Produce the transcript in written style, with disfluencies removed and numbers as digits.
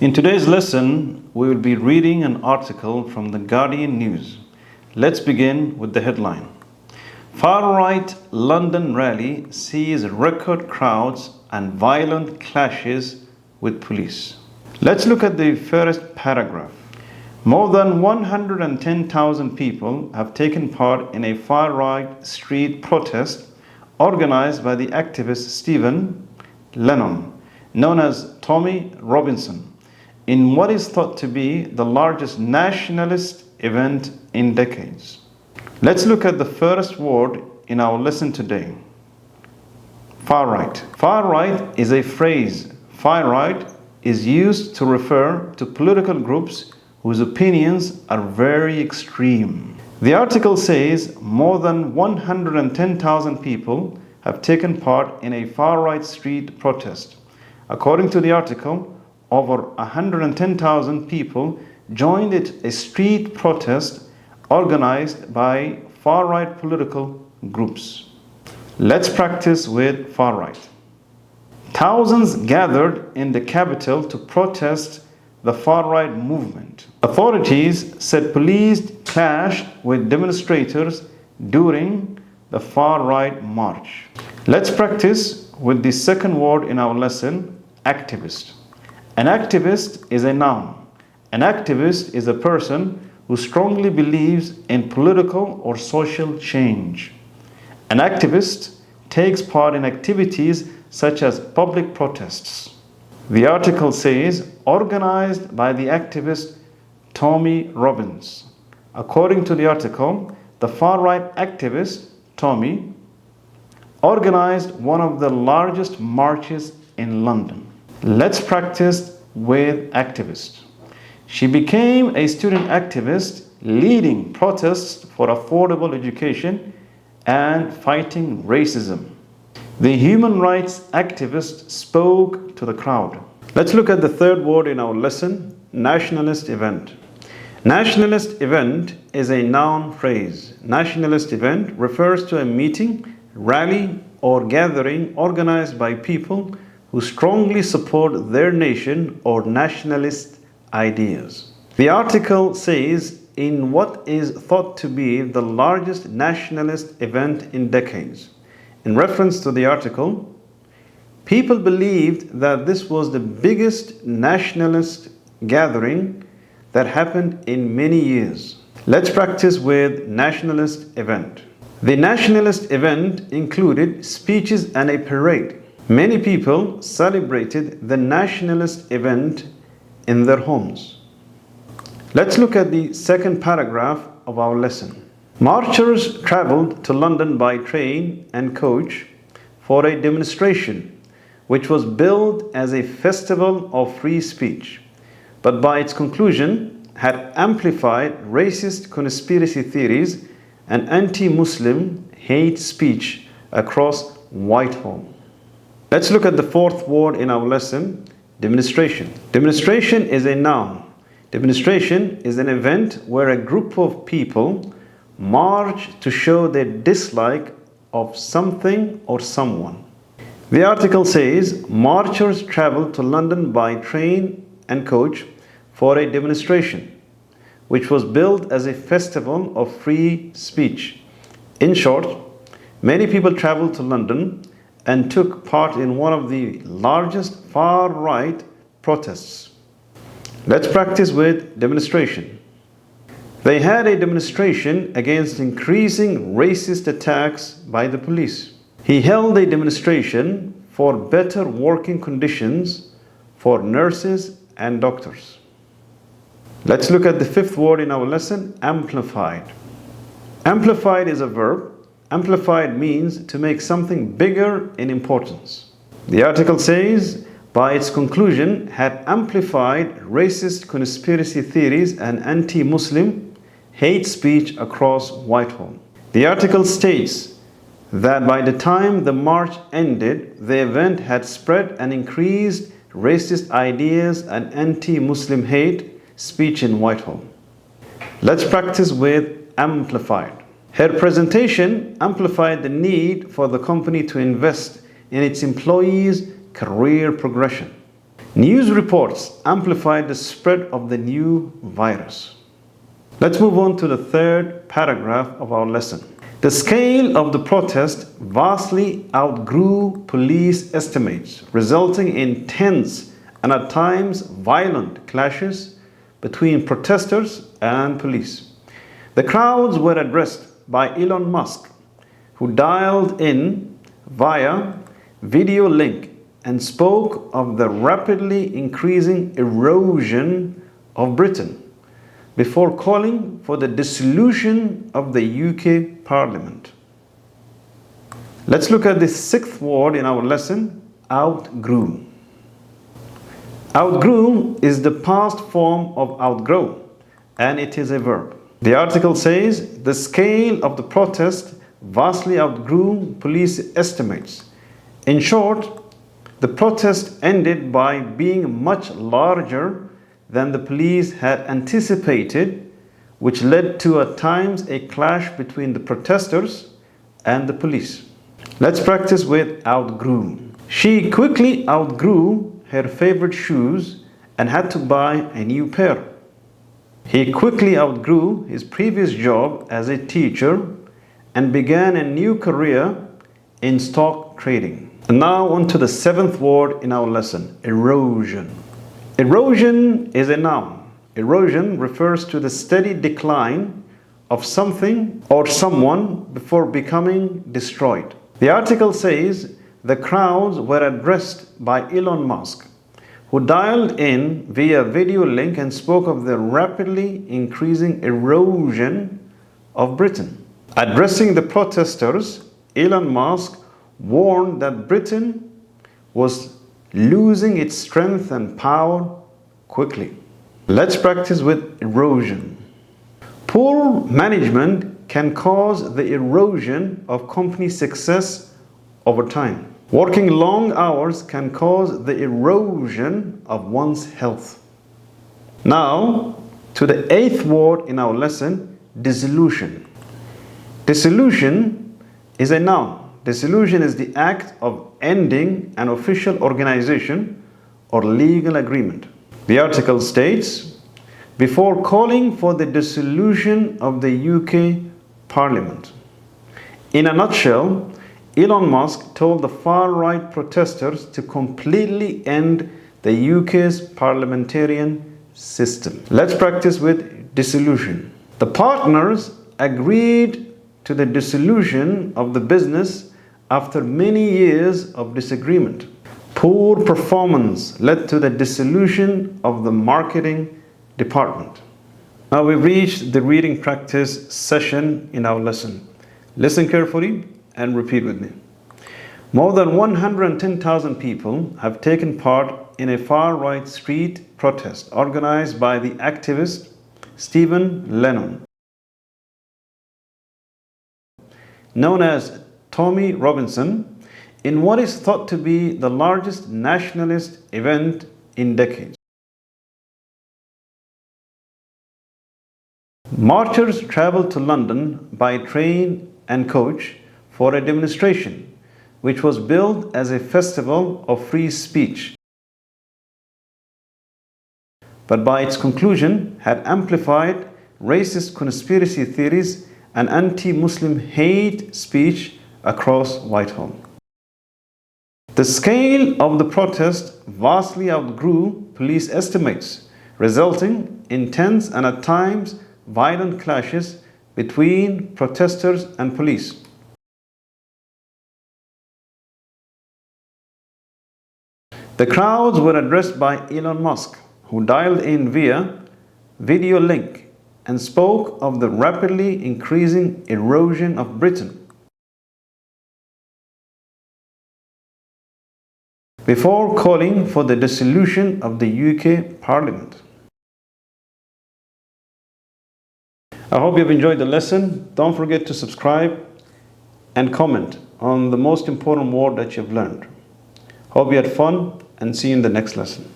In today's lesson, we will be reading an article from the Guardian News. Let's begin with the headline. Far-right London rally sees record crowds and violent clashes with police. Let's look at the first paragraph. More than 110,000 people have taken part in a far-right street protest organized by the activist Stephen Lennon, known as Tommy Robinson, in what is thought to be the largest nationalist event in decades. Let's look at the first word in our lesson today. Far right. Far right is a phrase. Far right is used to refer to political groups whose opinions are very extreme. The article says more than 110,000 people have taken part in a far right street protest. According to the article, over 110,000 people joined a street protest organized by far-right political groups. Let's practice with far-right. Thousands gathered in the capital to protest the far-right movement. Authorities said police clashed with demonstrators during the far-right march. Let's practice with the second word in our lesson, activist. An activist is a noun. An activist is a person who strongly believes in political or social change. An activist takes part in activities such as public protests. The article says, organized by the activist Tommy Robinson. According to the article, the far-right activist Tommy organized one of the largest marches in London. Let's practice with activist. She became a student activist leading protests for affordable education and fighting racism. The human rights activist spoke to the crowd. Let's look at the third word in our lesson, nationalist event. Nationalist event is a noun phrase. Nationalist event refers to a meeting, rally, or gathering organized by people who strongly support their nation or nationalist ideas. The article says, in what is thought to be the largest nationalist event in decades. In reference to the article, people believed that this was the biggest nationalist gathering that happened in many years. Let's practice with nationalist event. The nationalist event included speeches and a parade. Many people celebrated the nationalist event in their homes. Let's look at the second paragraph of our lesson. Marchers traveled to London by train and coach for a demonstration which was billed as a festival of free speech, but by its conclusion had amplified racist conspiracy theories and anti-Muslim hate speech across Whitehall. Let's look at the fourth word in our lesson, demonstration. Demonstration is a noun. Demonstration is an event where a group of people march to show their dislike of something or someone. The article says, marchers traveled to London by train and coach for a demonstration, which was billed as a festival of free speech. In short, many people traveled to London and took part in one of the largest far-right protests. Let's practice with demonstration. They had a demonstration against increasing racist attacks by the police. He held a demonstration for better working conditions for nurses and doctors. Let's look at the fifth word in our lesson, amplified. Amplified is a verb. Amplified means to make something bigger in importance. The article says, by its conclusion, had amplified racist conspiracy theories and anti-Muslim hate speech across Whitehall. The article states that by the time the march ended, the event had spread and increased racist ideas and anti-Muslim hate speech in Whitehall. Let's practice with amplified. Her presentation amplified the need for the company to invest in its employees' career progression. News reports amplified the spread of the new virus. Let's move on to the third paragraph of our lesson. The scale of the protest vastly outgrew police estimates, resulting in tense and at times violent clashes between protesters and police. The crowds were addressed by Elon Musk, who dialed in via video link and spoke of the rapidly increasing erosion of Britain before calling for the dissolution of the UK Parliament. Let's look at the sixth word in our lesson, outgrew. Outgrew is the past form of outgrow, and it is a verb. The article says the scale of the protest vastly outgrew police estimates. In short, the protest ended by being much larger than the police had anticipated, which led to at times a clash between the protesters and the police. Let's practice with outgrew. She quickly outgrew her favorite shoes and had to buy a new pair. He quickly outgrew his previous job as a teacher and began a new career in stock trading. And now on to the seventh word in our lesson, erosion. Erosion is a noun. Erosion refers to the steady decline of something or someone before becoming destroyed. The article says the crowds were addressed by Elon Musk, who dialed in via video link and spoke of the rapidly increasing erosion of Britain. Addressing the protesters, Elon Musk warned that Britain was losing its strength and power quickly. Let's practice with erosion. Poor management can cause the erosion of company success over time. Working long hours can cause the erosion of one's health. Now, to the eighth word in our lesson, dissolution. Dissolution is a noun. Dissolution is the act of ending an official organization or legal agreement. The article states, before calling for the dissolution of the UK Parliament. In a nutshell, Elon Musk told the far-right protesters to completely end the UK's parliamentarian system. Let's practice with dissolution. The partners agreed to the dissolution of the business after many years of disagreement. Poor performance led to the dissolution of the marketing department. Now we've reached the reading practice session in our lesson. Listen carefully and repeat with me. More than 110,000 people have taken part in a far-right street protest organized by the activist Stephen Lennon, known as Tommy Robinson, in what is thought to be the largest nationalist event in decades. Marchers traveled to London by train and coach for a demonstration, which was billed as a festival of free speech, but by its conclusion had amplified racist conspiracy theories and anti-Muslim hate speech across Whitehall. The scale of the protest vastly outgrew police estimates, resulting in tense and at times violent clashes between protesters and police. The crowds were addressed by Elon Musk, who dialed in via video link and spoke of the rapidly increasing erosion of Britain before calling for the dissolution of the UK Parliament. I hope you've enjoyed the lesson. Don't forget to subscribe and comment on the most important word that you've learned. Hope you had fun and see you in the next lesson.